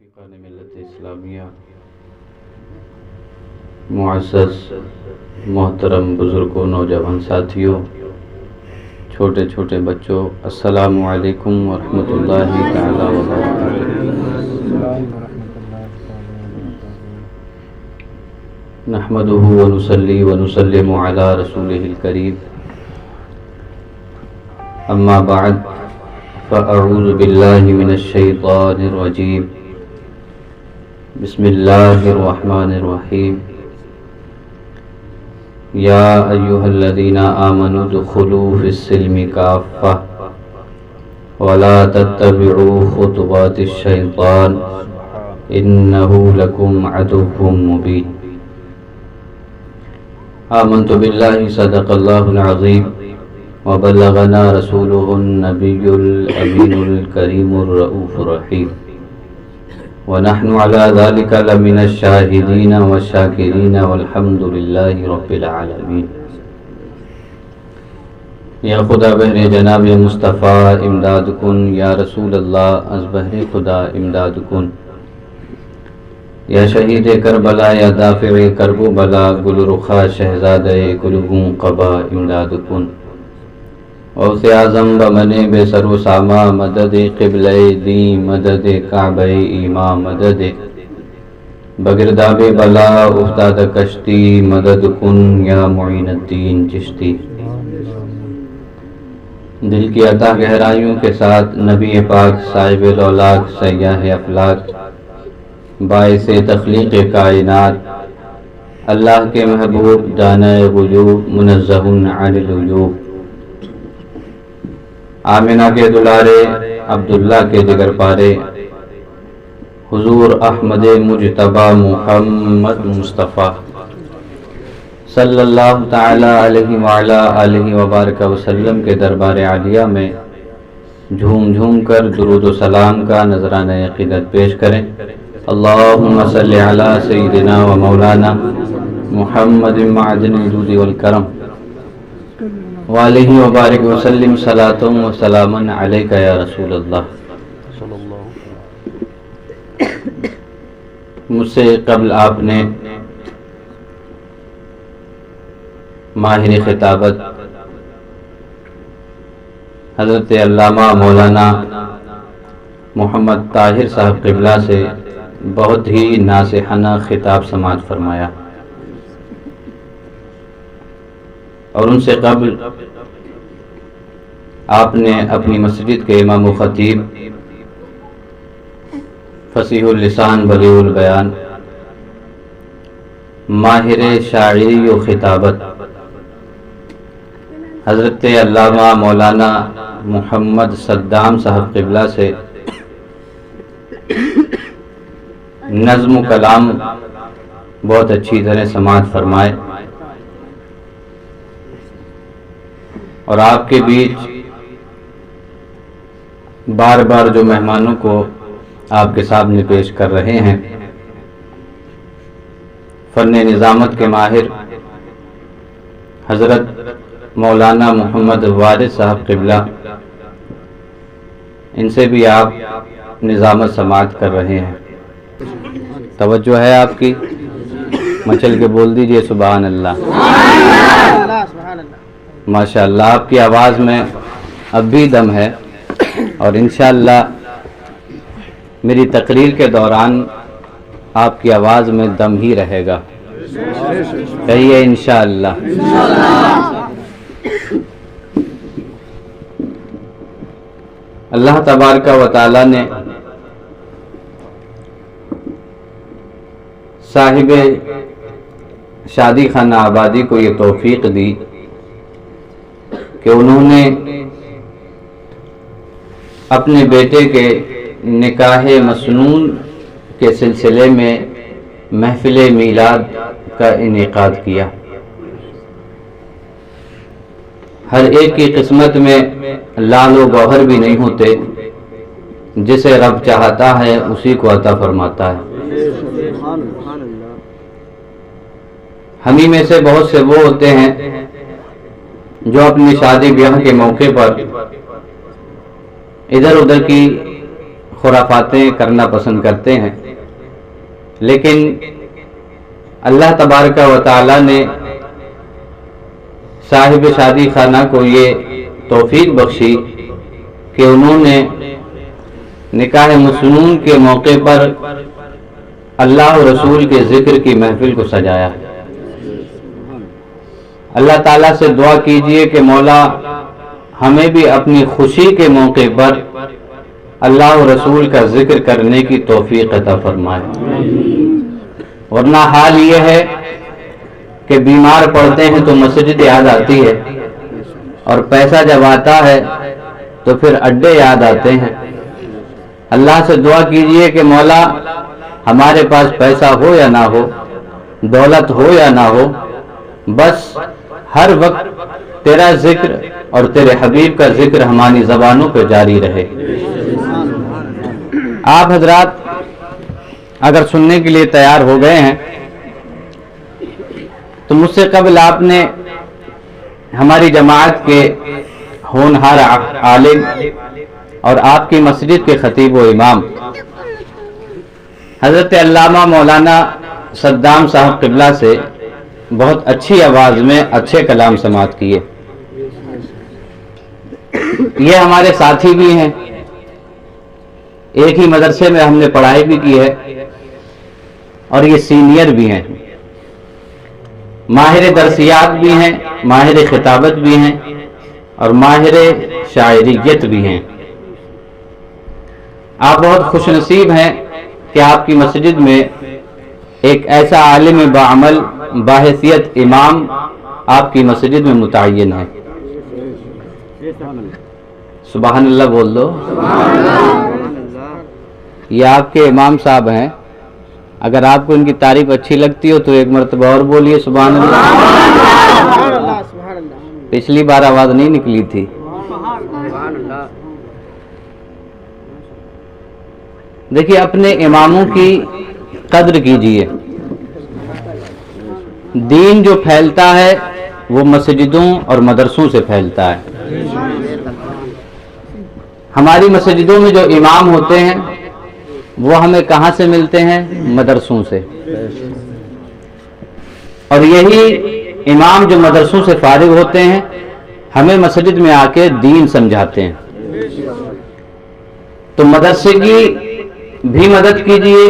رفیقان ملت اسلامیہ، معزز محترم بزرگوں، نوجوان ساتھیوں، چھوٹے چھوٹے بچوں، السلام علیکم ورحمۃ اللہ تعالی وبرکاتہ۔ نحمده ونصلي ونسلم على رسوله الكريم، اما بعد فاعوذ باللہ من الشیطان الرجیم، بسم اللہ الرحمن الرحیم۔ یا ایہا الذین آمنوا ادخلوا فی السلم کافۃ ولا تتبعوا خطوات الشیطان انہ لکم عدو مبین۔ آمنت باللہ صدق اللہ العظیم وبلغنا رسوله النبی الامین الکریم الرؤوف الرحیم، ونحن على ذلك لمن الشاہدین والشاکرین والحمد للہ رب العالمین۔ یا خدا بہر جناب مصطفیٰ امداد کن، یا رسول اللہ از بہر خدا امداد کن، یا شہید کربلا یا دافع کرب و بلا، گل رخا شہزادہ گلگوں قبا امداد کن۔ غوث اعظم بمن بے سر و ساما، مدد قبلہ دین، مدد کعبہ ایمان، مدد بگرداب بلا افتاد کشتی، مدد کن یا معین الدین چشتی۔ دل کی عطا گہرائیوں کے ساتھ نبی پاک صاحب الاولاق سیاح افلاک، باعث تخلیق کائنات، اللہ کے محبوب دانہ غیوب، منزہ عن العیوب، آمنہ کے دلارے، عبداللہ کے جگر پارے، حضور احمد مجتبی محمد مصطفیٰ صلی اللہ تعالی علیہ وعلا آلہ وبارک وسلم کے دربار عالیہ میں جھوم جھوم کر درود و سلام کا نذرانہ عقیدت پیش کریں۔ اللہم صلی علی سیدنا و مولانا محمد معدن الجود والکرم وآلہ وبارک وسلم، صلاۃ و سلام علیک یا رسول اللہ۔ مجھ سے قبل آپ نے ماہر خطابت حضرت علامہ مولانا محمد طاہر صاحب قبلہ سے بہت ہی ناصحانہ خطاب سماعت فرمایا، اور ان سے قبل آپ نے اپنی مسجد کے امام و خطیب، فصیح اللسان بلیغ البیان، ماہر شاعری و خطابت حضرت علامہ مولانا محمد صدام صاحب قبلہ سے نظم و کلام بہت اچھی طرح سماعت فرمائے، اور آپ کے بیچ بار بار جو مہمانوں کو آپ کے سامنے پیش کر رہے ہیں، فن نظامت کے ماہر حضرت مولانا محمد وارث صاحب قبلہ، ان سے بھی آپ نظامت سماعت کر رہے ہیں۔ توجہ ہے آپ کی؟ مچل کے بول دیجئے سبحان اللہ۔ ماشاءاللہ، آپ کی آواز میں اب بھی دم ہے، اور انشاءاللہ میری تقریر کے دوران آپ کی آواز میں دم ہی رہے گا۔ کہیے انشاءاللہ۔ اللہ تبارک و تعالی نے صاحب شادی خانہ آبادی کو یہ توفیق دی کہ انہوں نے اپنے بیٹے کے نکاح مسنون کے سلسلے میں محفل میلاد کا انعقاد کیا۔ ہر ایک کی قسمت میں لال و گوہر بھی نہیں ہوتے، جسے رب چاہتا ہے اسی کو عطا فرماتا ہے۔ ہمیں میں سے بہت سے وہ ہوتے ہیں جو اپنی شادی بیاہ کے موقع پر ادھر ادھر کی خرافاتیں کرنا پسند کرتے ہیں، لیکن اللہ تبارک و تعالی نے صاحب شادی خانہ کو یہ توفیق بخشی کہ انہوں نے نکاح مسنون کے موقع پر اللہ و رسول کے ذکر کی محفل کو سجایا۔ اللہ تعالیٰ سے دعا کیجئے کہ مولا ہمیں بھی اپنی خوشی کے موقع پر اللہ و رسول کا ذکر کرنے کی توفیق عطا فرمائے، ورنہ حال یہ ہے کہ بیمار پڑتے ہیں تو مسجد یاد آتی ہے، اور پیسہ جب آتا ہے تو پھر اڈے یاد آتے ہیں۔ اللہ سے دعا کیجئے کہ مولا ہمارے پاس پیسہ ہو یا نہ ہو، دولت ہو یا نہ ہو، بس ہر وقت تیرا ذکر اور تیرے حبیب کا ذکر ہماری زبانوں پہ جاری رہے۔ آپ حضرات اگر سننے کے لیے تیار ہو گئے ہیں تو مجھ سے قبل آپ نے ہماری جماعت کے ہونہار عالم اور آپ کی مسجد کے خطیب و امام حضرت علامہ مولانا صدام صاحب قبلہ سے بہت اچھی آواز میں اچھے کلام سماعت کیے۔ یہ ہمارے ساتھی بھی ہیں، ایک ہی مدرسے میں ہم نے پڑھائی بھی کی ہے، اور یہ سینئر بھی ہیں، ماہر درسیات بھی ہیں، ماہر خطابت بھی ہیں، اور ماہر شاعریت بھی ہیں۔ آپ بہت خوش نصیب ہیں کہ آپ کی مسجد میں ایک ایسا عالم باعمل باحیثیت امام آپ کی مسجد میں متعین ہے۔ سبحان اللہ بول دو۔ یہ آپ کے امام صاحب ہیں، اگر آپ کو ان کی تعریف اچھی لگتی ہو تو ایک مرتبہ اور بولیے سبحان اللہ۔ پچھلی بار آواز نہیں نکلی تھی۔ دیکھیے اپنے اماموں کی قدر کیجیے۔ دین جو پھیلتا ہے وہ مسجدوں اور مدرسوں سے پھیلتا ہے۔ ہماری مسجدوں میں جو امام ہوتے ہیں وہ ہمیں کہاں سے ملتے ہیں؟ مدرسوں سے، اور یہی امام جو مدرسوں سے فارغ ہوتے ہیں ہمیں مسجد میں آ کے دین سمجھاتے ہیں۔ تو مدرسے کی بھی مدد کیجیے،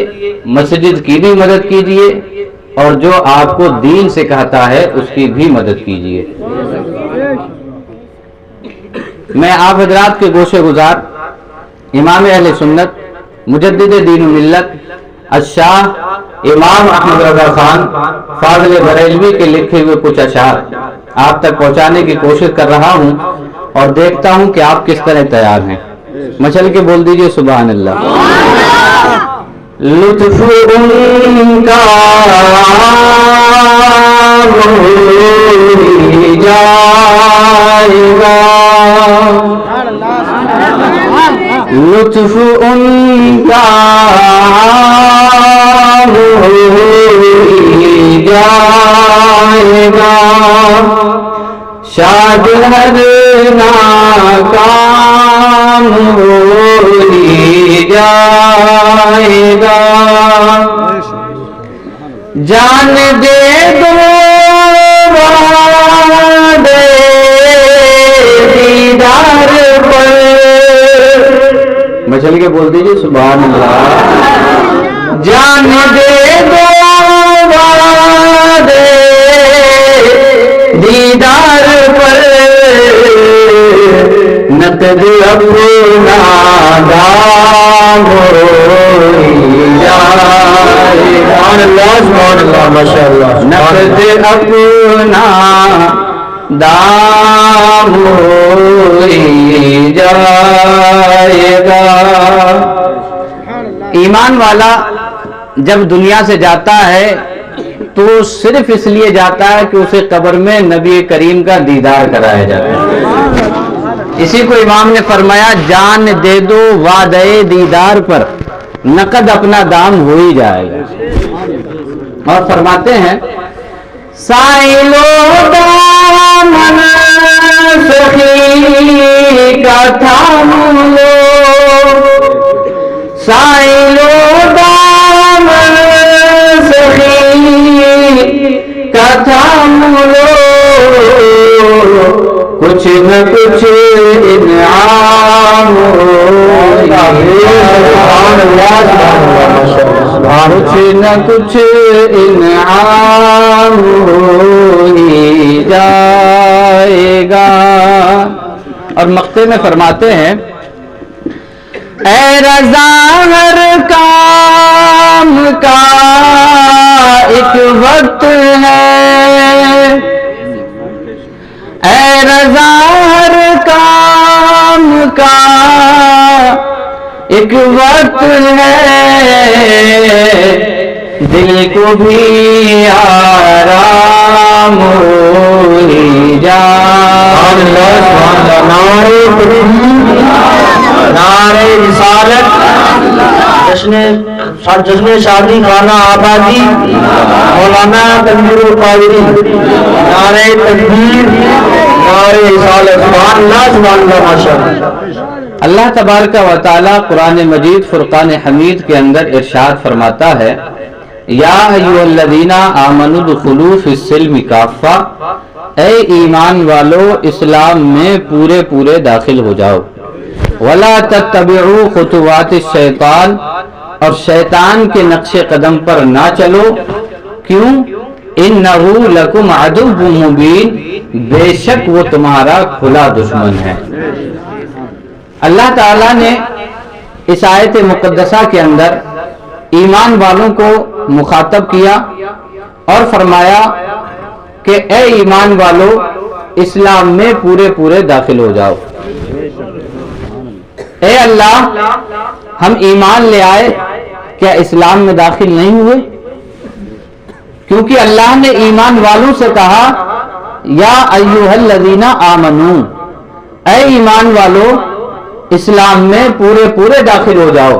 مسجد کی بھی مدد کیجیے، اور جو آپ کو دین سے کہتا ہے اس کی بھی مدد کیجیے۔ میں آپ حضرات کے گوشے گزار امام اہل سنت مجدد دین و ملت الشاہ امام احمد رضا خان فاضل بریلوی کے لکھے ہوئے کچھ اشعار آپ تک پہنچانے کی کوشش کر رہا ہوں، اور دیکھتا ہوں کہ آپ کس طرح تیار ہیں۔ مچل کے بول دیجئے سبحان اللہ۔ لطف ان کا ہو جائے گا، لطف ان کا ہو جائے گا، شاد ہر ناکام ہو جائے گا، جان دے دو وعدے دیدار پر، مچل کے بول دیجئے سبحان اللہ۔ جان دے دو وعدے دیدار پر، نقد اپنا دام ہو جائے گا، نقد اپنا دام ہو جائے گا۔ ایمان والا جب دنیا سے جاتا ہے تو صرف اس لیے جاتا ہے کہ اسے قبر میں نبی کریم کا دیدار کرایا جاتا ہے۔ اسی کو امام نے فرمایا جان دے دو وعدے دیدار پر، نقد اپنا دام ہو ہی جائے گا۔ اور فرماتے ہیں سائلو دامن سخی کا تھام لو، سائلو دامن سخی کا تھام لو کچھ نہ کچھ انعام کچھ نہ کچھ انعام ہو ہی جائے گا. اور مقطع میں فرماتے ہیں اے رضا ہر کام کا ایک وقت ہے، اے رضا ہر کام کا ایک وقت ہے، دل کو بھی آرام ہو ہی جائے. نعرہ رسالت، جشن شادی خانہ آبادی مولانا تنویر القادری. نعرہ تکبیر، نعرہ رسالت. سبحان اللہ، سبحان اللہ، ماشاءاللہ. اللہ تبارک و تعالی قرآن مجید فرقان حمید کے اندر ارشاد فرماتا ہے یا ایھا الذین آمنوا ادخلوا فی السلم کافہ، اے ایمان والو اسلام میں پورے پورے داخل ہو جاؤ. ولا تتبعوا خطوات الشیطان، اور شیطان کے نقش قدم پر نہ چلو. کیوں؟ انہ لکم عدو مبین، بے شک وہ تمہارا کھلا دشمن ہے. اللہ تعالیٰ نے اس آیت مقدسہ کے اندر ایمان والوں کو مخاطب کیا اور فرمایا کہ اے ایمان والو اسلام میں پورے پورے داخل ہو جاؤ. اے اللہ ہم ایمان لے آئے، کیا اسلام میں داخل نہیں ہوئے؟ کیونکہ اللہ نے ایمان والوں سے کہا یا ایھا الذین آمنو، اے ایمان والو اسلام میں پورے پورے داخل ہو جاؤ.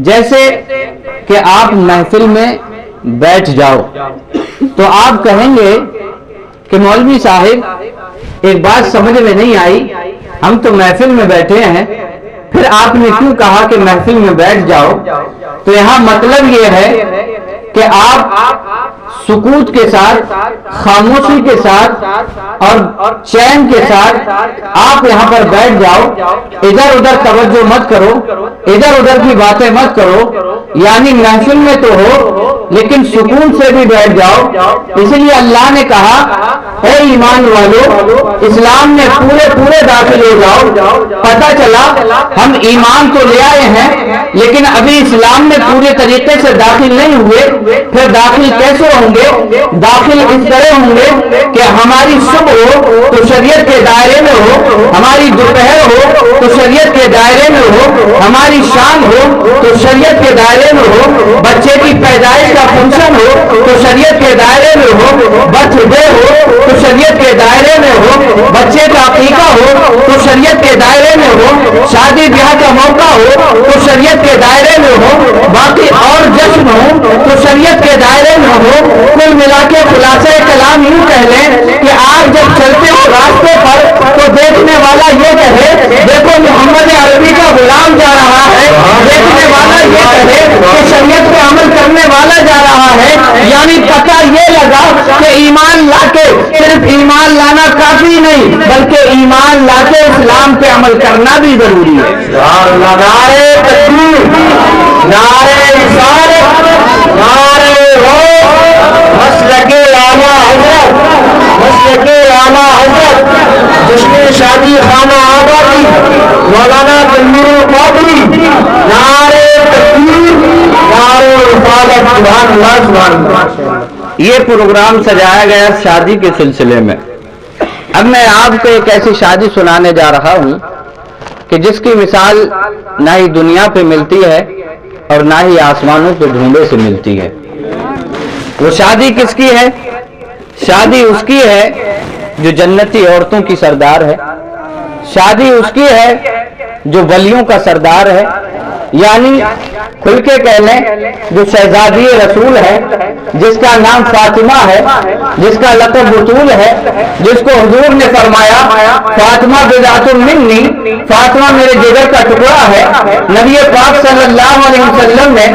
جیسے کہ آپ محفل میں بیٹھ جاؤ تو آپ کہیں گے کہ مولوی صاحب ایک بات سمجھ میں نہیں آئی، ہم تو محفل میں بیٹھے ہیں، پھر آپ نے کیوں کہا کہ محفل میں بیٹھ جاؤ؟ تو یہاں مطلب یہ ہے کہ آپ سکوت کے ساتھ، خاموشی کے ساتھ اور چین کے ساتھ آپ یہاں پر بیٹھ جاؤ، ادھر ادھر توجہ مت کرو، ادھر ادھر کی باتیں مت کرو. یعنی محفل میں تو ہو لیکن سکون سے بھی بیٹھ جاؤ. اس لیے اللہ نے کہا اے ایمان والو اسلام میں پورے پورے داخل ہو جاؤ. پتہ چلا ہم ایمان تو لے آئے ہیں لیکن ابھی اسلام میں پورے طریقے سے داخل نہیں ہوئے. پھر داخل کیسے ہوں گے؟ داخل اس طرح ہوں گے کہ ہماری صبح ہو تو شریعت کے دائرے میں ہو، ہماری دوپہر ہو تو شریعت کے دائرے میں ہو، ہماری شام ہو تو شریعت کے دائرے میں ہو، بچے کی پیدائش کا فنکشن ہو تو شریعت کے دائرے میں ہو، برتھ ڈے ہو تو شریعت کے دائرے میں ہو، بچے کا عقیقہ ہو تو شریعت کے دائرے میں ہو، شادی بیاہ کا موقع ہو تو شریعت کے دائرے میں ہو، باقی اور جشن ہو تو شریعت کے دائرے میں ہو. کل ملا کے خلاصہ کلام یوں کہہ لیں کہ آپ جب چلتے ہو راستے پر تو دیکھنے والا یہ کہے دیکھو محمد عربی کا غلام جا رہا ہے، دیکھنے والا یہ کہے کہ شریعت پہ عمل کرنے والا جا رہا ہے. یعنی پتہ یہ لگا کہ ایمان لا کے صرف ایمان لانا کافی نہیں بلکہ ایمان لا کے اسلام پہ عمل کرنا بھی ضروری ہے. نعرہ تکبیر، نعرہ رسالت، نعرہ مسلک اعلیٰ حضرت، مسلک اعلیٰ حضرت جشن شادی خانہ آبادی مولانا تنویر القادری. نعرہ تکبیر، نعرہ رسالت. سبحان اللہ، سبحان اللہ. یہ پروگرام سجایا گیا شادی کے سلسلے میں. اب میں آپ کو ایک ایسی شادی سنانے جا رہا ہوں کہ جس کی مثال نہ ہی دنیا پہ ملتی ہے اور نہ ہی آسمانوں پہ ڈھونڈے سے ملتی ہے. وہ شادی کس کی ہے؟ شادی اس کی ہے جو جنتی عورتوں کی سردار ہے. شادی اس کی ہے جو ولیوں کا سردار ہے. یعنی کھل کے کہہ لیں جو شہزادی رسول ہے، جس کا نام فاطمہ ہے، جس کا لقب بطول ہے، جس کو حضور نے فرمایا فاطمہ بضعۃ منی، فاطمہ میرے جگر کا ٹکڑا ہے، نبی پاک صلی اللہ علیہ وسلم نے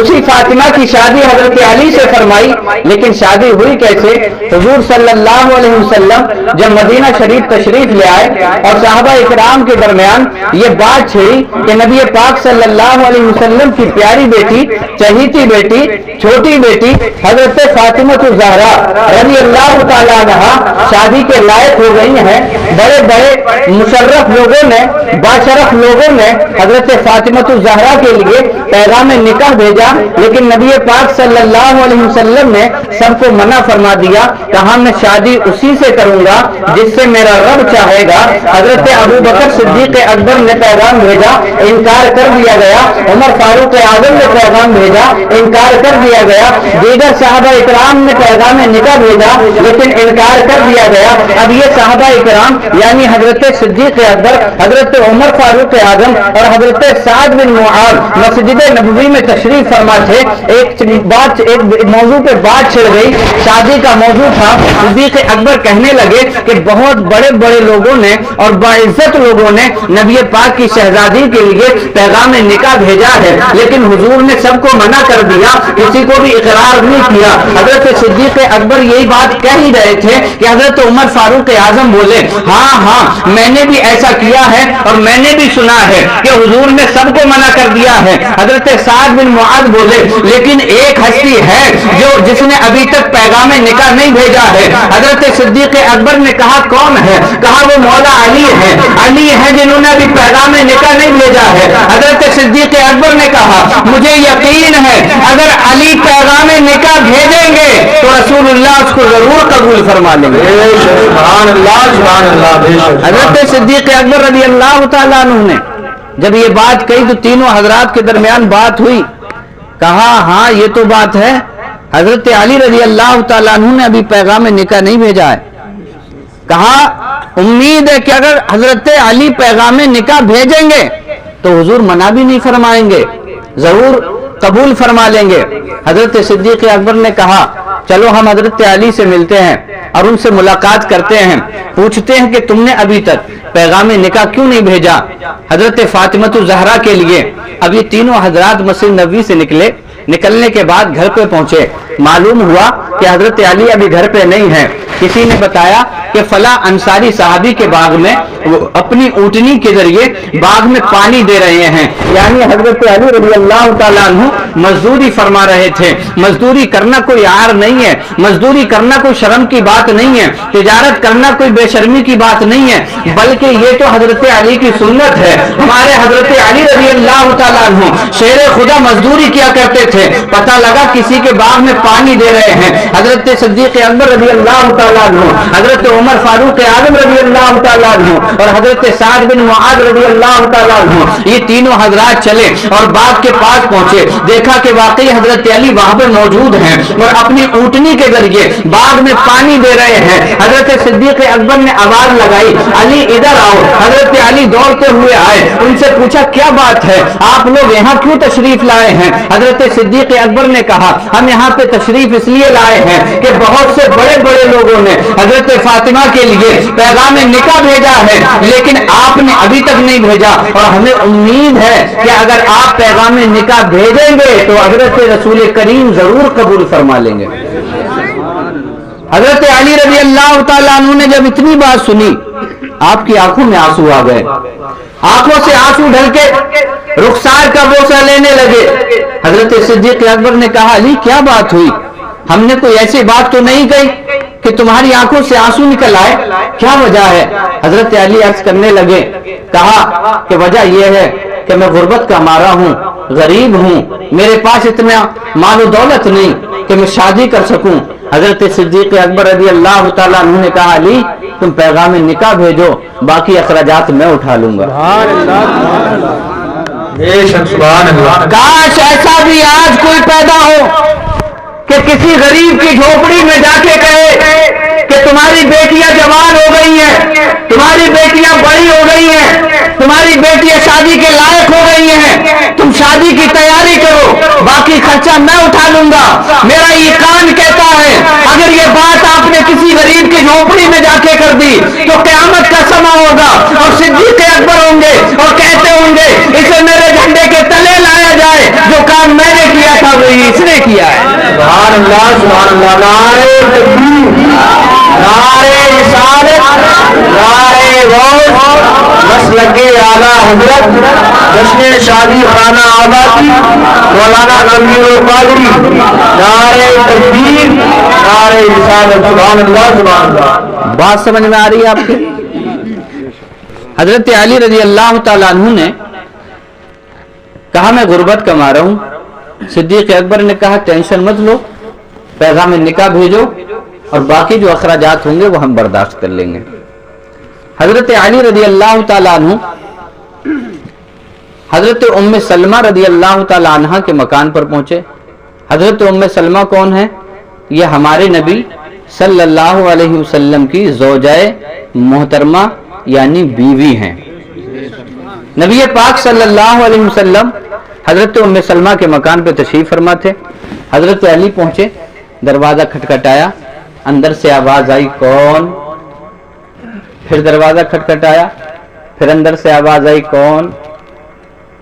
اسی فاطمہ کی شادی حضرت علی سے فرمائی۔ لیکن شادی ہوئی کیسے؟ حضور صلی اللہ علیہ وسلم جب مدینہ شریف تشریف لے آئے اور صحابہ اکرام کے درمیان یہ بات چھڑی کہ نبی پاک صلی اللہ علیہ وسلم کی پیاری بیٹی، چہیتی بیٹی، چھوٹی بیٹی حضرت فاطمہ الزہرا رضی اللہ تعالیٰ عنہا شادی کے لائق ہو گئی ہیں۔ بڑے بڑے مشرف لوگوں نے، باشرف لوگوں نے حضرت فاطمہ الزہرا کے لیے پیغام نکاح بھیجا، لیکن نبی پاک صلی اللہ علیہ وسلم نے سب کو منع فرما دیا، کہا میں شادی اسی سے کروں گا جس سے میرا رب چاہے گا۔ حضرت ابو بکر صدیق اکبر نے پیغام بھیجا، انکار کر دیا گیا۔ عمر فاروق اعظم نے پیغام بھیجا، انکار کر دیا گیا۔ دیگر صحابہ اکرام نے پیغام نکاح بھیجا، لیکن انکار کر دیا گیا۔ اب یہ صحابہ اکرام یعنی حضرت صدیق اکبر، حضرت عمر فاروق اعظم اور حضرت سعد بن معاذ مسجد نبوی میں تشریف فرما تھے۔ ایک موضوع پہ بات چھڑ گئی، شادی کا موضوع تھا۔ صدیق اکبر کہنے لگے کہ بہت بڑے بڑے لوگوں نے اور باعزت لوگوں نے نبی پاک کی شہزادی کے لیے پیغام نکاح بھیجا ہے، لیکن حضور نے سب کو منع کر دیا، کسی کو بھی اقرار نہیں کیا۔ حضرت صدیق اکبر یہی بات کہہ ہی رہے تھے کہ حضرت عمر فاروق اعظم بولے ہاں میں نے بھی ایسا کیا ہے اور میں نے بھی سنا ہے کہ حضور نے سب کو منع کر دیا ہے۔ حضرت سعد بن معاذ بولے لیکن ایک ہستی ہے جس نے ابھی تک پیغام نکاح نہیں بھیجا ہے۔ حضرت صدیق اکبر نے کہا کون ہے؟ کہا وہ مولا علی ہے، علی ہے جنہوں نے ابھی پیغام نکاح نہیں بھیجا ہے۔ حضرت صدیق اکبر نے کہا مجھے یقین ہے اگر علی پیغام نکاح بھیجیں گے تو رسول اللہ اس کو ضرور قبول فرما لیں گے۔ سبحان اللہ سبحان اللہ۔ حضرت صدیق اکبر رضی اللہ تعالیٰ عنہ نے جب یہ بات کہی تو تینوں حضرات کے درمیان بات ہوئی، کہا ہاں یہ تو بات ہے، حضرت علی رضی اللہ تعالیٰ عنہ نے ابھی پیغام نکاح نہیں بھیجا ہے۔ کہا امید ہے کہ اگر حضرت علی پیغام نکاح بھیجیں گے تو حضور منع بھی نہیں فرمائیں گے، ضرور قبول فرما لیں گے۔ حضرت صدیق اکبر نے کہا چلو ہم حضرت علی سے ملتے ہیں اور ان سے ملاقات کرتے ہیں، پوچھتے ہیں کہ تم نے ابھی تک پیغام نکاح کیوں نہیں بھیجا حضرت فاطمہ الزہرا کے لیے۔ اب یہ تینوں حضرات مسجد نبوی سے نکلنے کے بعد گھر پہ پہنچے، معلوم ہوا کہ حضرت علی ابھی گھر پہ نہیں ہے۔ کسی نے بتایا کہ فلاں انصاری صحابی کے باغ میں اپنی اونٹنی کے ذریعے باغ میں پانی دے رہے ہیں، یعنی حضرت علی رضی اللہ تعالیٰ عنہ مزدوری فرما رہے تھے۔ مزدوری کرنا کوئی عار نہیں ہے، مزدوری کرنا کوئی شرم کی بات نہیں ہے، تجارت کرنا کوئی بے شرمی کی بات نہیں ہے، بلکہ یہ تو حضرت علی کی سنت ہے۔ ہمارے حضرت علی رضی اللہ تعالیٰ عنہ شیر خدا مزدوری کیا کرتے تھے، پتہ لگا کسی کے باغ میں پانی دے رہے ہیں، حضرت صدیق اکبر رضی اللہ تعالیٰ عنہ، حضرت عمر فاروق اعظم رضی اللہ تعالیٰ عنہ اور حضرت سعد بن معاذ رضی اللہ تعالیٰ عنہ یہ تینوں حضرات چلے اور باغ کے پاس پہنچے، دیکھا کہ واقعی حضرت علی وہاں پر موجود ہیں اور اپنی اونٹنی کے ذریعے باغ میں پانی دے رہے ہیں۔ حضرت صدیق اکبر نے آواز لگائی علی ادھر آؤ۔ حضرت علی دوڑتے ہوئے آئے، ان سے پوچھا کیا بات ہے، آپ لوگ یہاں کیوں تشریف لائے ہیں؟ حضرت صدیق اکبر نے کہا ہم یہاں پہ تشریف اس لیے لائے ہیں کہ بہت سے بڑے بڑے لوگوں نے حضرت فاطمہ کے لیے پیغام نکاح بھیجا ہے لیکن آپ نے ابھی تک نہیں بھیجا، اور ہمیں امید ہے کہ اگر آپ پیغام نکاح بھیجیں گے تو حضرت رسول کریم ضرور قبول فرما لیں گے۔ حضرت علی رضی اللہ تعالیٰ عنہ نے جب اتنی بات سنی آپ کی آنکھوں میں آنسو آ گئے، آنکھوں سے آنسو ڈھل کے رخسار کا بوسہ لینے لگے۔ حضرت صدیق اکبر نے کہا علی کیا بات ہوئی، ہم نے کوئی ایسی بات تو نہیں کہی کہ تمہاری آنکھوں سے آنسو نکل آئے، کیا وجہ ہے؟ حضرت علی عرض کرنے لگے، کہا کہ وجہ یہ ہے کہ میں غربت کا مارا ہوں، غریب ہوں، میرے پاس اتنا مال و دولت نہیں کہ میں شادی کر سکوں۔ حضرت صدیق اکبر رضی اللہ تعالیٰ عنہ نے کہا علی تم پیغام نکاح بھیجو، باقی اخراجات میں اٹھا لوں گا۔ کاش ایسا بھی آج کوئی پیدا ہو کہ کسی غریب کی جھوپڑی میں جا کے کہے کہ تمہاری بیٹیاں جوان ہو گئی ہیں، تمہاری بیٹیاں بڑی ہو گئی ہیں، تمہاری بیٹیاں شادی کے لائق ہو گئی ہیں، تم شادی کی تیاری کرو، باقی خرچہ میں اٹھا لوں گا. میرا ایقان کہتا ہے اگر یہ بات آپ نے کسی غریب کی جھوپڑی میں جا کے کر دی تو قیامت کا سما ہوگا اور صدیق اکبر ہوں گے اور کہتے ہوں گے اسے میرے جھنڈے کے تلے لایا جائے، جو کام میں نے کیا تھا وہی اس نے کیا ہے. سبحان اللہ سبحان اللہ. نعرہ تکبیر، نعرہ رسالت، نعرہ غوث، مسلک اعلیٰ حضرت جشن شادی خانہ آبادی مولانا امیر القادری. نعرہ تکبیر، نعرہ رسالت. سبحان اللہ سبحان اللہ. بات سمجھ میں آ رہی ہے آپ کی؟ حضرت علی رضی اللہ تعالیٰ عنہ نے کہا میں غربت کما رہا ہوں. صدیق اکبر نے کہا ٹینشن مت لو، پیغام نکاح بھیجو اور باقی جو اخراجات ہوں گے وہ ہم برداشت کر لیں گے. حضرت علی رضی اللہ تعالیٰ عنہ حضرت ام سلمہ رضی اللہ تعالیٰ عنہ کے مکان پر پہنچے. حضرت ام سلمہ کون ہے؟ یہ ہمارے نبی صلی اللہ علیہ وسلم کی زوجہ محترمہ یعنی بیوی ہیں. نبی پاک صلی اللہ علیہ وسلم حضرت ام سلمہ کے مکان پہ تشریف فرما تھے. حضرت علی پہنچے، دروازہ کھٹکھٹایا، اندر سے آواز آئی کون؟ پھر دروازہ کھٹکھٹایا، پھر اندر سے آواز آئی کون؟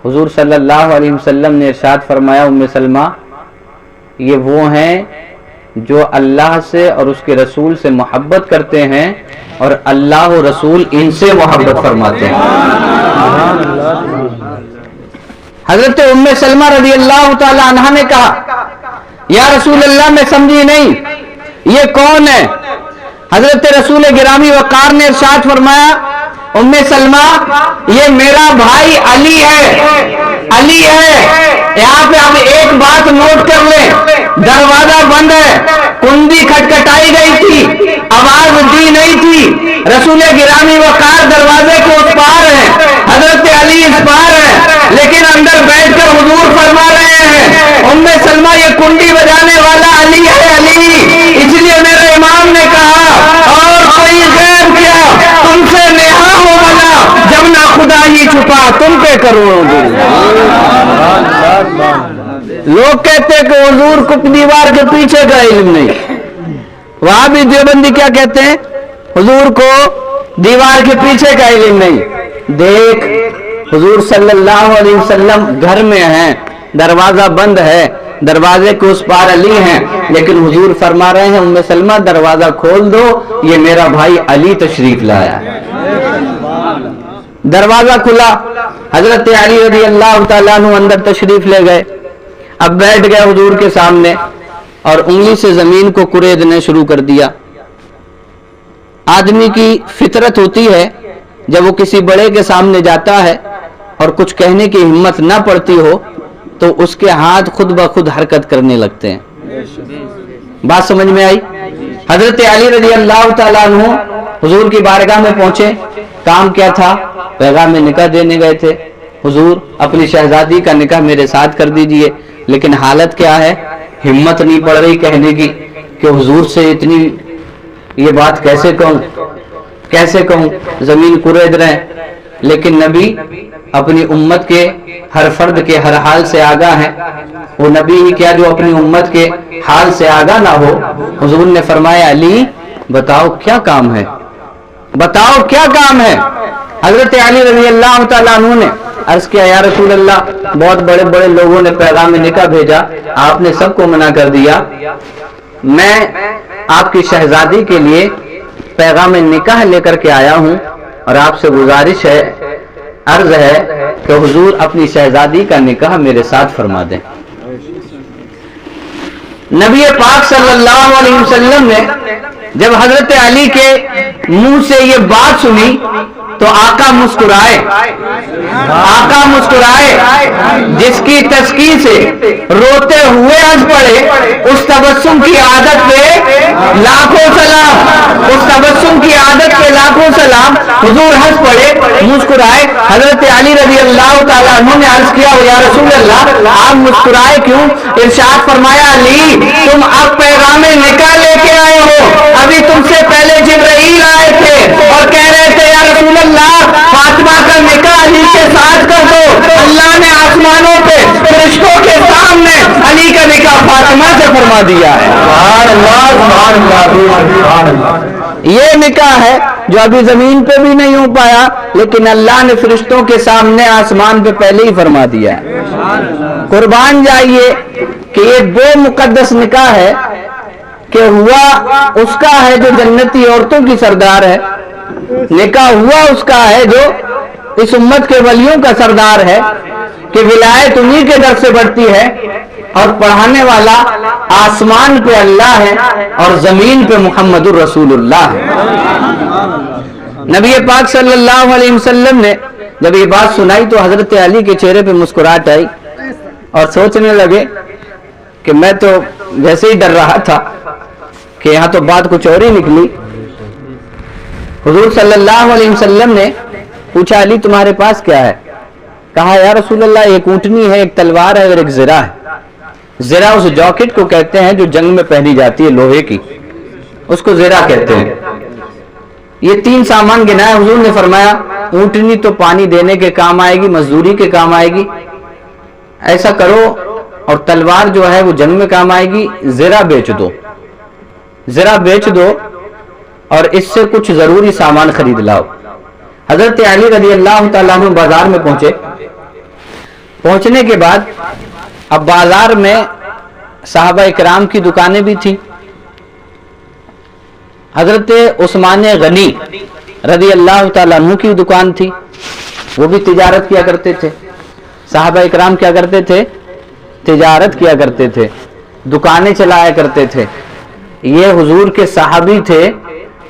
حضور صلی اللہ علیہ وسلم نے ارشاد فرمایا ام سلمہ یہ وہ ہیں جو اللہ سے اور اس کے رسول سے محبت کرتے ہیں اور اللہ و رسول ان سے محبت فرماتے ہیں. حضرت ام سلمہ رضی اللہ تعالی عنہا نے کہا یا رسول اللہ میں سمجھی نہیں یہ کون ہے؟ حضرت رسول گرامی وقار نے ارشاد فرمایا ام سلمہ یہ میرا بھائی علی ہے، علی ہے. یہاں پہ ہم ایک بات نوٹ کر لیں، دروازہ بند ہے، کنڈی کھٹکھٹائی گئی تھی، آواز دی نہیں تھی، رسول گرامی وقار دروازے کے اس پار ہیں، حضرت علی اس پار ہیں، لیکن اندر بیٹھ کر حضور فرما رہے ہیں ام سلمہ یہ کنڈی بجانے والا علی ہے، علی. اس لیے میرے امام نے کہا اور کوئی غیر کیا تم سے نیہا ہو بنا جب نہ خدا ہی چھپا تم پہ کروڑوں دل. لوگ کہتے کہ حضور کو دیوار کے پیچھے کا علم نہیں. وہاں بھی دیوبندی کیا کہتے ہیں؟ حضور کو دیوار کے پیچھے کا علم نہیں. دیکھ حضور صلی اللہ علیہ وسلم گھر میں ہیں، دروازہ بند ہے، دروازے کے اس پار علی ہیں، لیکن حضور فرما رہے ہیں ام سلمہ دروازہ کھول دو یہ میرا بھائی علی تشریف لایا ہے. دروازہ کھلا، حضرت علی رضی اللہ تعالیٰ عنہ اندر تشریف لے گئے. اب بیٹھ گئے حضور کے سامنے اور انگلی سے زمین کو کریدنے شروع کر دیا. آدمی کی فطرت ہوتی ہے جب وہ کسی بڑے کے سامنے جاتا ہے اور کچھ کہنے کی ہمت نہ پڑتی ہو تو اس کے ہاتھ خود بخود حرکت کرنے لگتے ہیں. بات سمجھ میں آئی؟ حضرت علی رضی اللہ تعالیٰ عنہ حضور کی بارگاہ میں پہنچے. کام کیا تھا؟ پیغام نکاح دینے گئے تھے. حضور اپنی شہزادی کا نکاح میرے ساتھ کر دیجئے. لیکن حالت کیا ہے؟ ہمت نہیں پڑ رہی کہنے کی کہ حضور سے اتنی یہ بات کیسے کہوں، زمین کرید رہے ہیں. لیکن نبی اپنی امت کے ہر فرد کے ہر حال سے آگاہ ہے. وہ نبی ہی کیا جو اپنی امت کے حال سے آگاہ نہ ہو. حضور نے فرمایا علی بتاؤ کیا کام ہے، بتاؤ کیا کام ہے. حضرت علی رضی اللہ تعالیٰ عنہ نے عرض کیا یا رسول اللہ بہت بڑے بڑے لوگوں نے پیغام نکاح بھیجا، آپ نے سب کو منع کر دیا. میں آپ کی شہزادی کے لیے پیغام نکاح لے کر کے آیا ہوں اور آپ سے گزارش ہے، عرض ہے کہ حضور اپنی شہزادی کا نکاح میرے ساتھ فرما دیں. نبی پاک صلی اللہ علیہ وسلم نے جب حضرت علی کے منہ سے یہ بات سنی تو آقا مسکرائے، آقا مسکرائے، جس کی تسکی سے روتے ہوئے ہنس پڑے، اس تبسم کی عادت پہ لاکھوں سلام، اس تبسم کی عادت پہ لاکھوں سلام۔ حضور ہنس پڑے، مسکرائے۔ حضرت علی رضی اللہ تعالیٰ عنہ نے عرض کیا یا رسول اللہ آپ مسکرائے کیوں؟ ارشاد فرمایا علی تم اب پیغام نکاح لے کے آئے ہو، ابھی تم سے پہلے جبرائیل آئے تھے اور کہہ رہے تھے یا رسول اللہ فاطمہ کا نکاح علی کے ساتھ کر دو۔ اللہ نے آسمانوں پہ فرشتوں کے سامنے علی کا نکاح فاطمہ سے فرما دیا ہے۔ سبحان اللہ، سبحان اللہ، سبحان اللہ۔ یہ نکاح ہے جو ابھی زمین پہ بھی نہیں ہو پایا، لیکن اللہ نے فرشتوں کے سامنے آسمان پہ پہلے ہی فرما دیا ہے۔ قربان جائیے کہ یہ وہ مقدس نکاح ہے کہ ہوا اس کا ہے جو جنتی عورتوں کی سردار ہے، نکاح ہوا اس کا ہے جو اس امت کے ولیوں کا سردار ہے، کہ ولایت انہی کے در سے بڑھتی ہے، اور پڑھانے والا آسمان پہ اللہ ہے اور زمین پہ محمد الرسول اللہ ہے۔ نبی پاک صلی اللہ علیہ وسلم نے جب یہ بات سنائی تو حضرت علی کے چہرے پہ مسکراہٹ آئی اور سوچنے لگے کہ میں تو ویسے ہی ڈر رہا تھا کہ یہاں تو بات کچھ اور ہی نکلی۔ حضور صلی اللہ علیہ وسلم نے پوچھا علی تمہارے پاس کیا ہے؟ کہا یا رسول اللہ ایک اونٹنی ہے، ایک تلوار ہے اور ایک زرہ ہے۔ زرہ اس جاکٹ کو کہتے ہیں جو جنگ میں پہنی جاتی ہے لوہے کی، اس کو زرہ کہتے ہیں۔ یہ تین سامان گنائے۔ حضور نے فرمایا اونٹنی تو پانی دینے کے کام آئے گی، مزدوری کے کام آئے گی، ایسا کرو، اور تلوار جو ہے وہ جنگ میں کام آئے گی، زرہ بیچ دو، زرہ بیچ دو اور اس سے کچھ ضروری سامان خرید لاؤ۔ حضرت علی رضی اللہ تعالیٰ عنہ بازار میں پہنچے۔ پہنچنے کے بعد اب بازار میں صحابہ اکرام کی دکانیں بھی تھیں۔ حضرت عثمان غنی رضی اللہ تعالیٰ عنہ کی دکان تھی، وہ بھی تجارت کیا کرتے تھے۔ صحابہ اکرام کیا کرتے تھے؟ تجارت کیا کرتے تھے، دکانیں چلایا کرتے تھے۔ یہ حضور کے صحابی تھے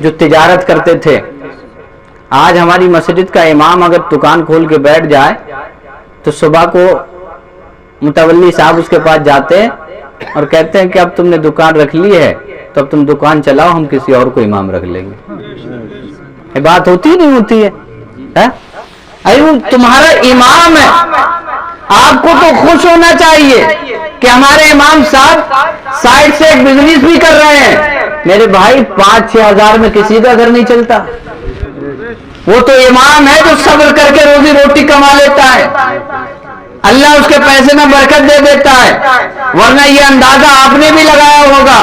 جو تجارت کرتے تھے۔ آج ہماری مسجد کا امام اگر دکان کھول کے بیٹھ جائے تو صبح کو متولی صاحب اس کے پاس جاتے ہیں اور کہتے ہیں کہ اب تم نے دکان رکھ لی ہے تو اب تم دکان چلاؤ، ہم کسی اور کو امام رکھ لیں گے۔ یہ بات ہوتی نہیں ہوتی ہے؟ وہ تمہارا امام ہے، آپ کو تو خوش ہونا چاہیے کہ ہمارے امام صاحب سائڈ سے ایک بزنس بھی کر رہے ہیں۔ میرے بھائی 5-6 ہزار میں کسی کا گھر نہیں چلتا۔ وہ تو امام ہے جو صبر کر کے روزی روٹی کما لیتا ہے، اللہ اس کے پیسے میں برکت دے دیتا ہے، ورنہ یہ اندازہ آپ نے بھی لگایا ہوگا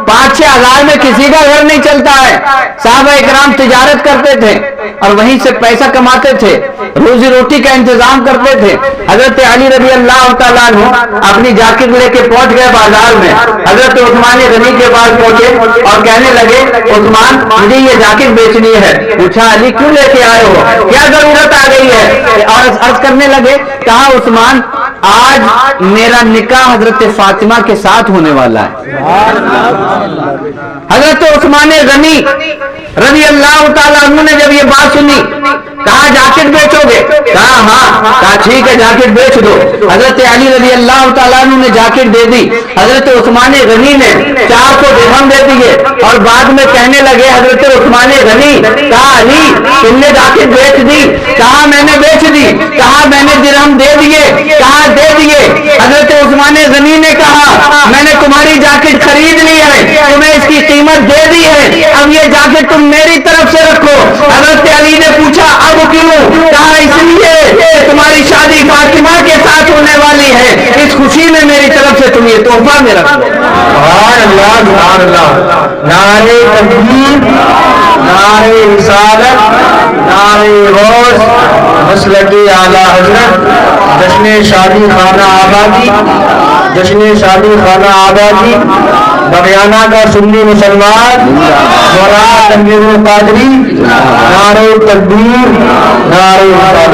5-6 ہزار میں کسی کا گھر نہیں چلتا ہے۔ صحابہ اکرام تجارت کرتے تھے اور وہیں سے پیسہ کماتے تھے، روزی روٹی کا انتظام کرتے تھے۔ حضرت علی رضی اللہ تعالیٰ عنہ اپنی جاکٹ لے کے پہنچ گئے بازار میں۔ حضرت عثمان غنی کے پاس پہنچے اور کہنے لگے عثمان مجھے یہ جاکٹ بیچنی ہے۔ پوچھا علی کیوں لے کے آئے ہو، کیا ضرورت آ گئی ہے؟ اور عرض کرنے لگے، کہا عثمان آج میرا نکاح حضرت فاطمہ کے ساتھ ہونے والا ہے۔ حضرت عثمان غنی رضی اللہ تعالیٰ عنہ نے جب یہ بات سنی کہا جاکٹ بیچو گے؟ کہا ہاں۔ کہا ٹھیک ہے جاکٹ بیچ دو۔ حضرت علی رضی اللہ تعالیٰ عنہ نے جاکٹ دے دی۔ حضرت عثمان غنی نے 400 درہم دے دیے اور بعد میں کہنے لگے حضرت عثمان غنی، کہا علی تم نے جاکٹ بیچ دی؟ کہا میں نے بیچ دی۔ کہا میں نے درہم دے دیے؟ کہا دے دیے۔ حضرت عثمان غنی نے کہا میں نے تمہاری جاکٹ خرید لی ہے، تمہیں اس کی قیمت دے دی ہے، اب یہ جاکٹ تم میری طرف سے رکھو۔ حضرت علی نے پوچھا اب کیوں؟ کہا اس لیے کہ تمہاری شادی فاطمہ کے ساتھ ہونے والی ہے، اس خوشی میں میری طرف سے تم یہ تحفہ میں رکھو۔ سبحان اللہ، سبحان اللہ۔ نعرہ تکبیر، نعرہ رسالت، نعرہ غوث، مسلک اعلی حضرت، جشن شادی خانہ آبادی، جشن شادی خانہ آبادی بغیانہ کا سنی مسلمان مولانا تنویر القادری، نعرہ تکبیر، نعرہ رسالت،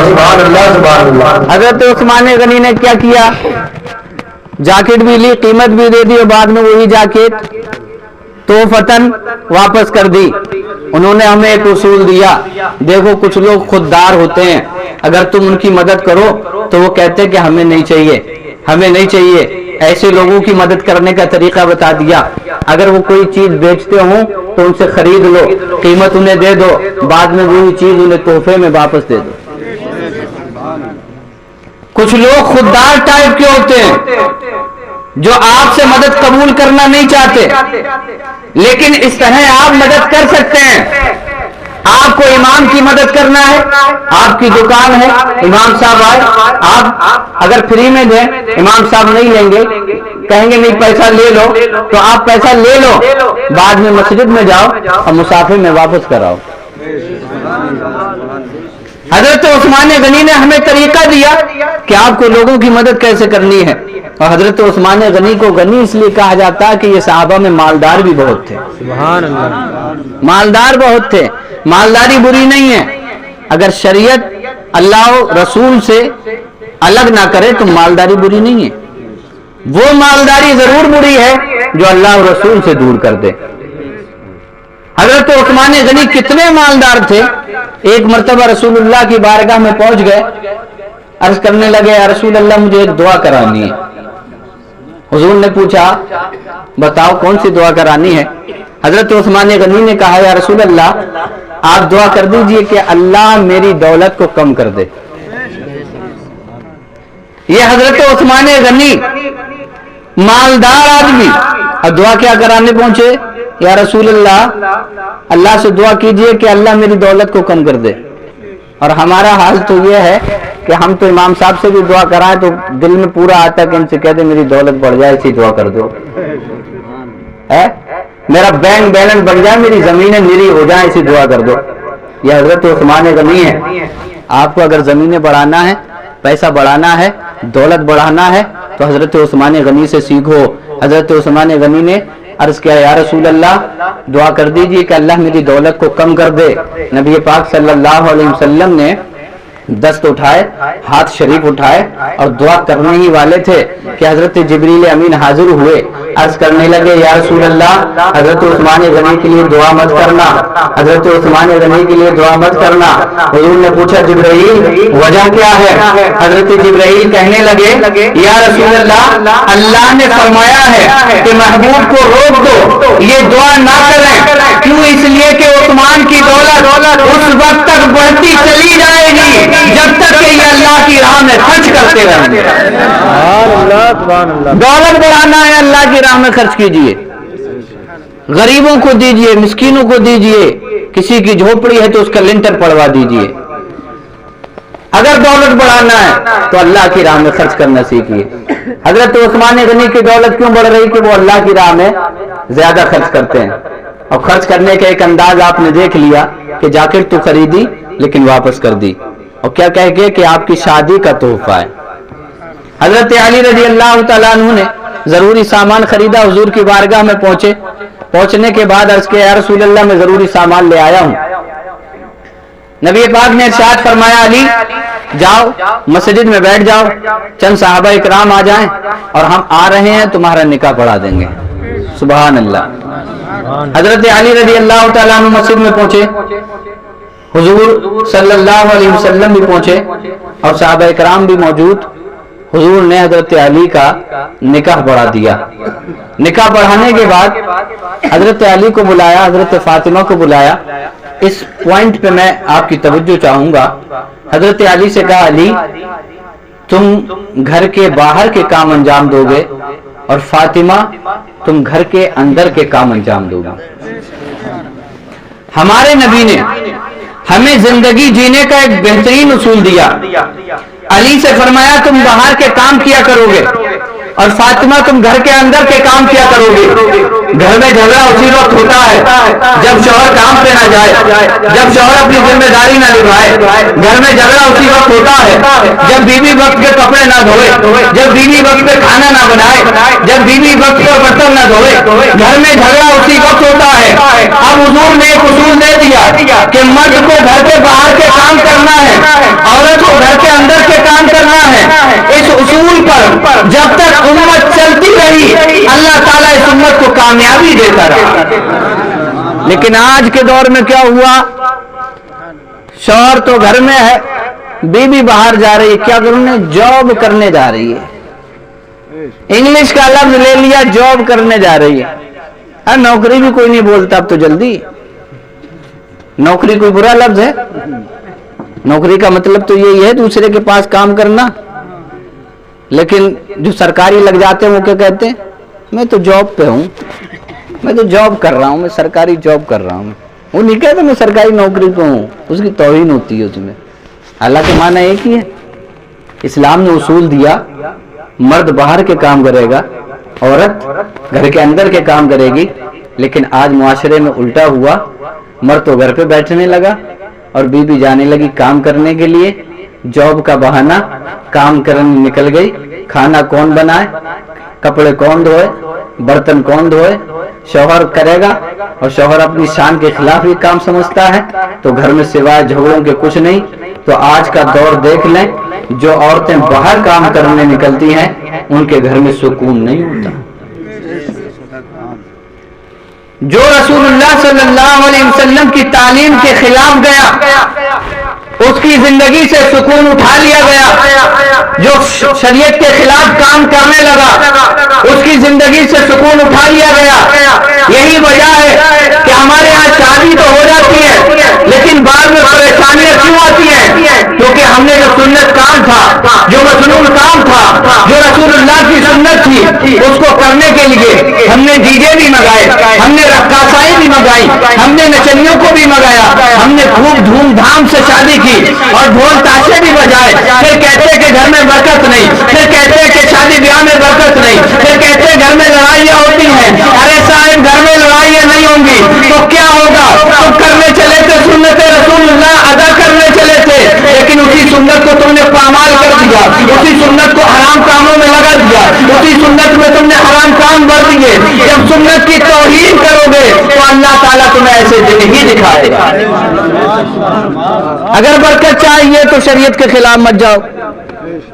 سبحان اللہ، سبحان اللہ۔ حضرت عثمان غنی نے کیا کیا؟ جاکٹ بھی لی، قیمت بھی دے دی اور بعد میں وہی جاکٹ توفتاً واپس کر دی۔ انہوں نے ہمیں ایک اصول دیا. دیکھو کچھ لوگ خوددار ہوتے ہیں, اگر تم ان کی مدد کرو تو وہ کہتے ہیں کہ ہمیں نہیں چاہیے, ہمیں نہیں چاہیے. ایسے لوگوں کی مدد کرنے کا طریقہ بتا دیا. اگر وہ کوئی چیز بیچتے ہوں تو ان سے خرید لو, قیمت انہیں دے دو, بعد میں وہی چیز انہیں تحفے میں واپس دے دو. کچھ لوگ خوددار ٹائپ کے ہوتے ہیں جو آپ سے مدد قبول کرنا نہیں چاہتے, لیکن اس طرح آپ مدد کر سکتے ہیں. آپ کو امام کی مدد کرنا ہے, آپ کی دکان ہے, امام صاحب آئے, آپ اگر فری میں دیں, امام صاحب نہیں لیں گے, کہیں گے نہیں پیسہ لے لو, تو آپ پیسہ لے لو, بعد میں مسجد میں جاؤ اور مسافر میں واپس کراؤ. حضرت عثمان غنی نے ہمیں طریقہ دیا کہ آپ کو لوگوں کی مدد کیسے کرنی ہے. اور حضرت عثمان غنی کو غنی اس لیے کہا جاتا ہے کہ یہ صحابہ میں مالدار بھی بہت تھے. سبحان اللہ, مالدار بہت تھے. مالداری بری نہیں ہے, اگر شریعت اللہ رسول سے الگ نہ کرے تو مالداری بری نہیں ہے. وہ مالداری ضرور بری ہے جو اللہ رسول سے دور کر دے. حضرت عثمان غنی کتنے مالدار تھے. ایک مرتبہ رسول اللہ کی بارگاہ میں پہنچ گئے, عرض کرنے لگے یا رسول اللہ مجھے ایک دعا کرانی ہے. حضور نے پوچھا بتاؤ کون سی دعا کرانی ہے. حضرت عثمان غنی نے کہا یا رسول اللہ آپ دعا کر دیجئے کہ اللہ میری دولت کو کم کر دے. یہ حضرت عثمان غنی مالدار آدمی, اور دعا کیا کرانے پہنچے, یا رسول اللہ سے دعا کیجئے کہ اللہ میری دولت کو کم کر دے. اور ہمارا حال تو یہ ہے کہ ہم تو امام صاحب سے بھی دعا کرائیں تو دل میں پورا آتا ہے کہ ان سے کہتے میری دولت بڑھ جائے, ایسی دعا کر دو, میرا بینک بیلنس بڑھ جائے, میری زمینیں نری ہو جائیں, ایسی دعا کر دو. یہ حضرت عثمان غنی ہے. آپ کو اگر زمینیں بڑھانا ہے, پیسہ بڑھانا ہے, دولت بڑھانا ہے تو حضرت عثمان غنی سے سیکھو. حضرت عثمان غنی نے عرض کیا یا رسول اللہ دعا کر دیجئے کہ اللہ میری دولت کو کم کر دے. نبی پاک صلی اللہ علیہ وسلم نے دست اٹھائے, ہاتھ شریف اٹھائے اور دعا کرنے ہی والے تھے کہ حضرت جبریل امین حاضر ہوئے, عرض کرنے لگے یا رسول اللہ حضرت عثمان غنی کے لیے دعا مت کرنا, حضرت عثمان غنی کے لیے دعا مت کرنا. حضور نے پوچھا جبرائیل وجہ کیا ہے. حضرت جبرائیل کہنے لگے یا رسول اللہ نے فرمایا ہے کہ محبوب کو روک دو, یہ دعا نہ کریں. کیوں؟ اس لیے کہ عثمان کی دولت اس وقت تک بڑھتی چلی جائے گی جب تک کہ یہ اللہ کی راہ میں خرچ کرتے رہیں گے. دولت بڑھانا ہے, اللہ کی راہ میں خرچ کیجئے, غریبوں کو دیجئے, مسکینوں کو دیجئے, کسی کی جھوپڑی ہے تو اس کا لنٹر پڑوا دیجئے. اگر دولت بڑھانا ہے تو اللہ کی راہ میں خرچ کرنا سیکھیے. حضرت عثمان غنی کی دولت کیوں بڑھ رہی کہ وہ اللہ کی راہ میں زیادہ خرچ کرتے ہیں, اور خرچ کرنے کا ایک انداز آپ نے دیکھ لیا کہ جاکٹ تو خریدی لیکن واپس کر دی, اور کیا کہہ کے کہ آپ کی شادی کا تحفہ ہے. حضرت علی رضی اللہ تعالیٰ عنہ نے ضروری سامان خریدا, حضور کی بارگاہ میں پہنچے. پہنچنے کے بعد عرض کیا یا رسول اللہ میں ضروری سامان لے آیا ہوں. نبی پاک نے ارشاد فرمایا علی جاؤ مسجد میں بیٹھ جاؤ, چند صحابہ اکرام آ جائیں اور ہم آ رہے ہیں تمہارا نکاح پڑھا دیں گے. سبحان اللہ. حضرت علی رضی اللہ تعالیٰ عنہ مسجد میں پہنچے, حضور صلی اللہ علیہ وسلم بھی پہنچے اور صحابہ اکرام بھی موجود. حضور نے حضرت علی کا نکاح پڑھا دیا. نکاح پڑھانے کے بعد حضرت علی کو بلایا, حضرت فاطمہ کو بلایا. اس پوائنٹ پہ میں آپ کی توجہ چاہوں گا. حضرت علی سے کہا علی تم گھر کے باہر کے کام انجام دو گے اور فاطمہ تم گھر کے اندر کے کام انجام دو گے. ہمارے نبی نے ہمیں زندگی جینے کا ایک بہترین اصول دیا. علی سے فرمایا تم باہر کے کام کیا کرو گے اور فاطمہ تم گھر کے اندر کے کام کیا کرو گے. گھر میں جھگڑا اسی وقت ہوتا ہے جب شوہر کام پہ نہ جائے, جب شوہر اپنی ذمہ داری نہ نبھائے. گھر میں جھگڑا اسی وقت ہوتا ہے جب بیوی وقت کے کپڑے نہ دھوئے, جب بیوی وقت پہ کھانا نہ بنائے, جب بیوی وقت پہ برتن نہ دھوئے. گھر میں جھگڑا اسی وقت ہوتا ہے. اب حضور نے ایک اصول دے دیا کہ مرد کو گھر کے باہر کے کام کرنا ہے, عورت کو گھر کے اندر کے کام کرنا ہے. اس اصول پر جب تک امت چلتی رہی اللہ تعالیٰ اس امت کو کامیابی دیتا رہا. لیکن آج کے دور میں کیا ہوا، شوہر تو گھر میں ہے، بیوی باہر جا رہی ہے، کیا کروں، جاب کرنے جا رہی ہے، انگلش کا لفظ لے لیا، جاب کرنے جا رہی ہے۔ نوکری بھی کوئی نہیں بولتا اب تو، جلدی نوکری کوئی برا لفظ ہے؟ نوکری کا مطلب تو یہی ہے دوسرے کے پاس کام کرنا، لیکن جو سرکاری لگ جاتے ہیں وہ کیا کہتے ہیں، میں تو جاب پہ ہوں، میں تو جاب کر رہا ہوں، میں سرکاری جاب کر رہا ہوں۔ وہ نہیں کہتا میں سرکاری نوکری پہ ہوں، اس کی توہین ہوتی ہے اس میں۔ اللہ کے معنی ایک ہی ہے۔ اسلام نے اصول دیا، مرد باہر کے کام کرے گا، عورت گھر کے اندر کے کام کرے گی، لیکن آج معاشرے میں الٹا ہوا، مرد تو گھر پہ بیٹھنے لگا اور بیوی جانے لگی کام کرنے کے لیے، جاب کا بہانہ، کام کرنے نکل گئی۔ کھانا کون بنائے، کپڑے کون دھوئے، برتن کون دھوئے، شوہر کرے گا، اور شوہر اپنی شان کے خلاف یہ کام سمجھتا ہے، تو گھر میں سوائے جھگڑوں کے کچھ نہیں۔ تو آج کا دور دیکھ لیں، جو عورتیں باہر کام کرنے نکلتی ہیں ان کے گھر میں سکون نہیں ہوتا۔ جو رسول اللہ صلی اللہ علیہ وسلم کی تعلیم کے خلاف گیا اس کی زندگی سے سکون اٹھا لیا گیا، جو شریعت کے خلاف کام کرنے لگا اس کی زندگی سے سکون اٹھا لیا گیا۔ یہی وجہ ہے کہ ہمارے ہاں شادی تو ہو جاتی ہے لیکن بعد میں پریشانیاں کیوں آتی ہیں، کیونکہ ہم نے جو سنت کام تھا، جو مسنون کام تھا، جو رسول اللہ کی سنت تھی، اس کو کرنے کے لیے ہم نے ڈی جے بھی منگائے، ہم نے رقاصائیں بھی منگائی، ہم نے نچنیوں کو بھی منگایا، ہم نے خوب دھوم دھام سے شادی کی اور ڈھول تاشے بھی بجائے، پھر کہتے کہ گھر میں برکت نہیں، پھر کہتے کہ شادی بیاہ میں برکت نہیں، پھر کہتے گھر میں لڑائیاں ہوتی ہیں۔ ارے صاحب گھر میں لڑائیاں نہیں ہوں گی تو کیا ہوگا؟ تم کرنے چلے تھے سنت رسول اللہ ادا کرنے چلے تھے، لیکن اسی سنت کو تم نے پامال کر دیا، اسی سنت کو حرام کاموں میں لگا دیا، اسی سنت میں تم نے حرام کام بڑھ دیے۔ جب سنت کی توہین کرو گے تو اللہ تعالیٰ تمہیں ایسے دن ہی دکھائے گا۔ اگر برکت چاہیے تو شریعت کے خلاف مت جاؤ،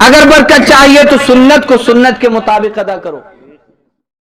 اگر برکت چاہیے تو سنت کو سنت کے مطابق ادا کرو۔